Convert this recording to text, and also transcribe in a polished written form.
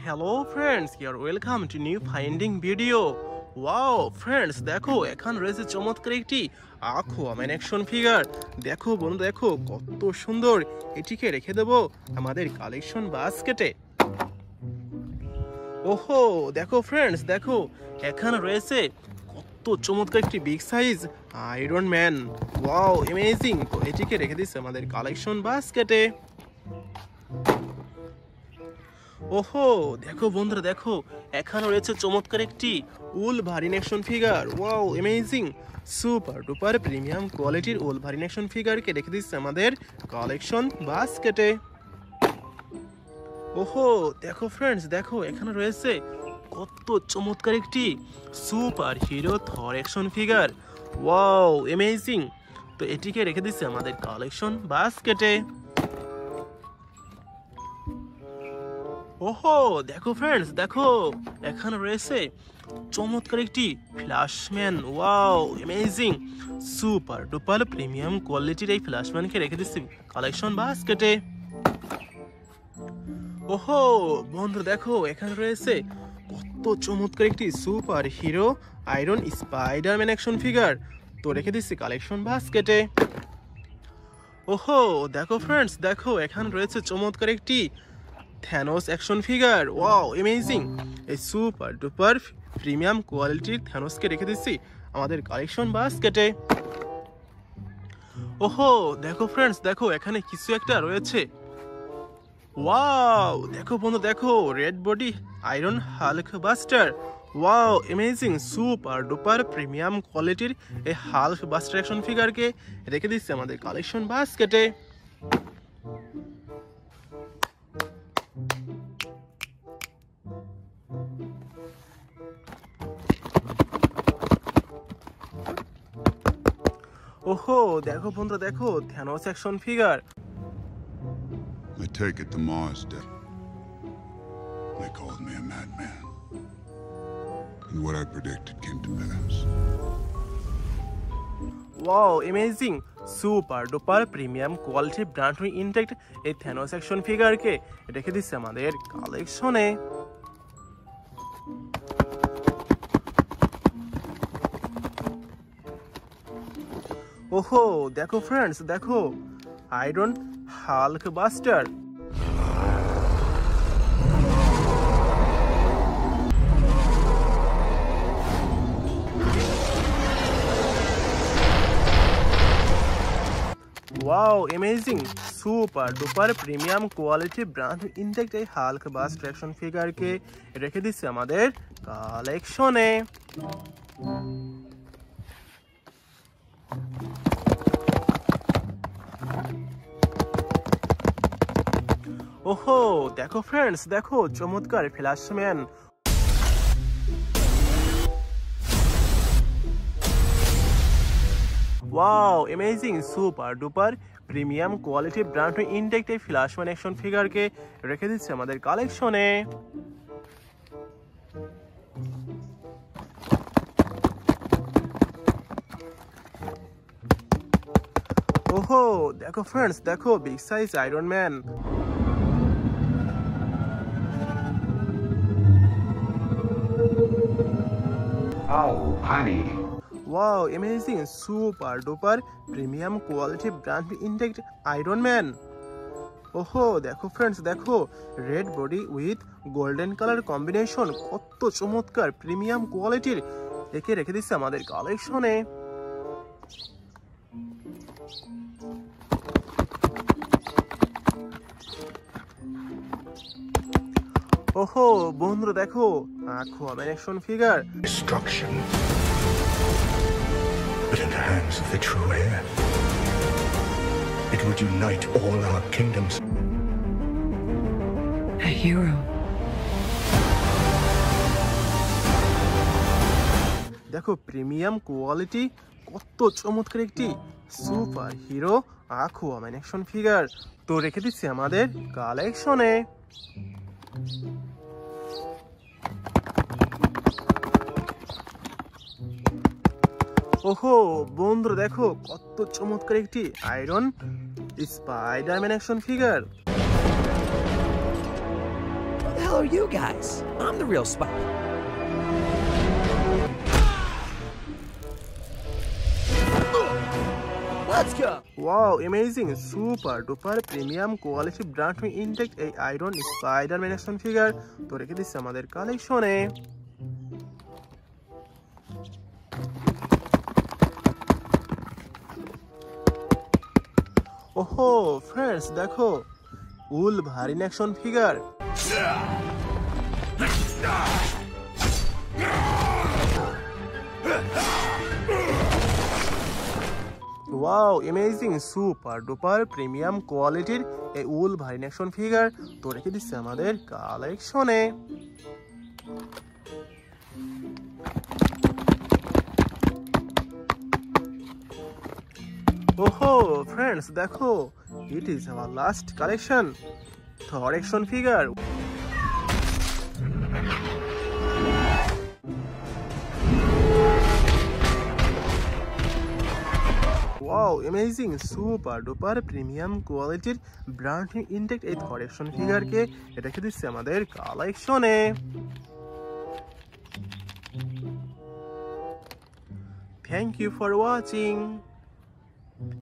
Hello friends, you're welcome to new finding video. Wow friends, দেখো এখন রয়েছে চমৎকার একটি aquaman অ্যাকশন ফিগার। দেখো বন্ধু, দেখো কত সুন্দর। এটিকে রেখে দেব আমাদের কালেকশন বাস্কেটে। ওহো দেখো ফ্রেন্ডস, দেখো এখানে রয়েছে কত চমৎকার একটি big size iron man. Wow amazing. তো এটিকে রেখে দিচ্ছে আমাদের কালেকশন বাস্কেটে। ওহো দেখো বন্ধুরা, দেখো এখানে রয়েছে চমৎকার একটি Wolverine action figure. Wow amazing, super duper premium কোয়ালিটির উলভারিন অ্যাকশন ফিগারকে রেখে দিচ্ছে আমাদের কালেকশন বাস্কেটে। ওহো দেখো ফ্রেন্ডস, দেখো এখানে রয়েছে কত চমৎকার একটি সুপার হিরো থর অ্যাকশন ফিগার। Wow amazing. তো এটিকে রেখে দিচ্ছে আমাদের কালেকশন বাস্কেটে। ওহো দেখো ফ্রেন্ডস, দেখো এখানে রয়েছে চমৎকার একটি Flashman. Wow amazing, super duper premium কোয়ালিটির এই ফ্ল্যাশম্যানকে রেখে দিচ্ছি কালেকশন বাস্কেটে। ওহো বন্ধুরা, দেখো এখানে রয়েছে কত চমৎকার একটি super hero iron Spiderman action figure. তো রেখে দিচ্ছি কালেকশন বাস্কেটে। ওহো দেখো ফ্রেন্ডস, দেখো এখানে রয়েছে চমৎকার একটি Thanos action figure. Wow amazing, এই সুপার ডুপার প্রিমিয়াম কোয়ালিটির থ্যানোসকে রেখে দিচ্ছি আমাদের কালেকশন বাস্কেটে। ওহো দেখো ফ্রেন্ডস, দেখো এখানে কিছু একটা রয়েছে। ওয়াও দেখো বন্ধু, দেখো red body iron Hulkbuster. Wow amazing, super duper premium কোয়ালিটির এই হাল্ক বাস্টার অ্যাকশন ফিগারকে রেখে দিচ্ছি আমাদের কালেকশন বাস্কেটে। ওহো দেখো বন্ধুরা, দেখো Thanos action figure. I take it the Mars did. They called me a madman. And what I predicted came to pass. Wow amazing, super duper premium quality brand new intact এই Thanos action ফিগারকে রেখে দিচ্ছে আমাদের কালেকশনে। ওহো দেখো friends, দেখো Iron Hulkbuster. Wow amazing, super duper premium quality brand intact এই হাল্ক বাস্টার অ্যাকশন ফিগারকে রেখে দিচ্ছে আমাদের কালেকশনে। ওহো দেখো ফ্রেন্ডস, দেখো চমৎকার Flashman. Wow amazing, super duper premium quality brand intact এই ফ্ল্যাশম্যান অ্যাকশন ফিগারকে রেখে দিচ্ছে আমাদের কালেকশনে। ওহো দেখো ফ্রেন্ডস, দেখো big size iron man. Oh, honey. Wow amazing, super duper premium quality brand intact iron man. ওহো দেখো ফ্রেন্ডস, দেখো red body with golden colour combination, কত চমৎকার প্রিমিয়াম কোয়ালিটির, একে রেখে দিচ্ছে আমাদের কালেকশনে। ওহো বন্ধুরা, দেখো aquaman action figure. Destruction. But in the hands of the true heir, it would unite all our kingdoms. A hero. দেখো প্রিমিয়াম কোয়ালিটি, কত চমৎকার একটি super hero aquaman action figure. তো রেখে দিচ্ছি আমাদের কালেকশনে। ওহো বন্ধুরা, দেখো কত চমৎকার একটি iron Spiderman action figure. hell are you guys? I'm the real spy. Let's go. Wow amazing super duper premium quality brand new intact এই আয়রন স্পাইডারম্যান অ্যাকশন ফিগার তো রেখে দিচ্ছে আমাদের কালেকশনে। ওহো ফ্রেন্ডস দেখো Wolverine action figure. Wow amazing super duper premium কোয়ালিটির এই উলভারিন অ্যাকশন ফিগার তো রেখে দিচ্ছে আমাদের কালেকশনে। ওহো ফ্রেন্ডস দেখো it is our last collection Thor action figure. Wow amazing super duper premium কোয়ালিটির ব্র্যান্ড নিউ ইনটেক্ট এই থর অ্যাকশন ফিগারকে রেখে দিচ্ছে আমাদের কালেকশনে। Thank you for watching.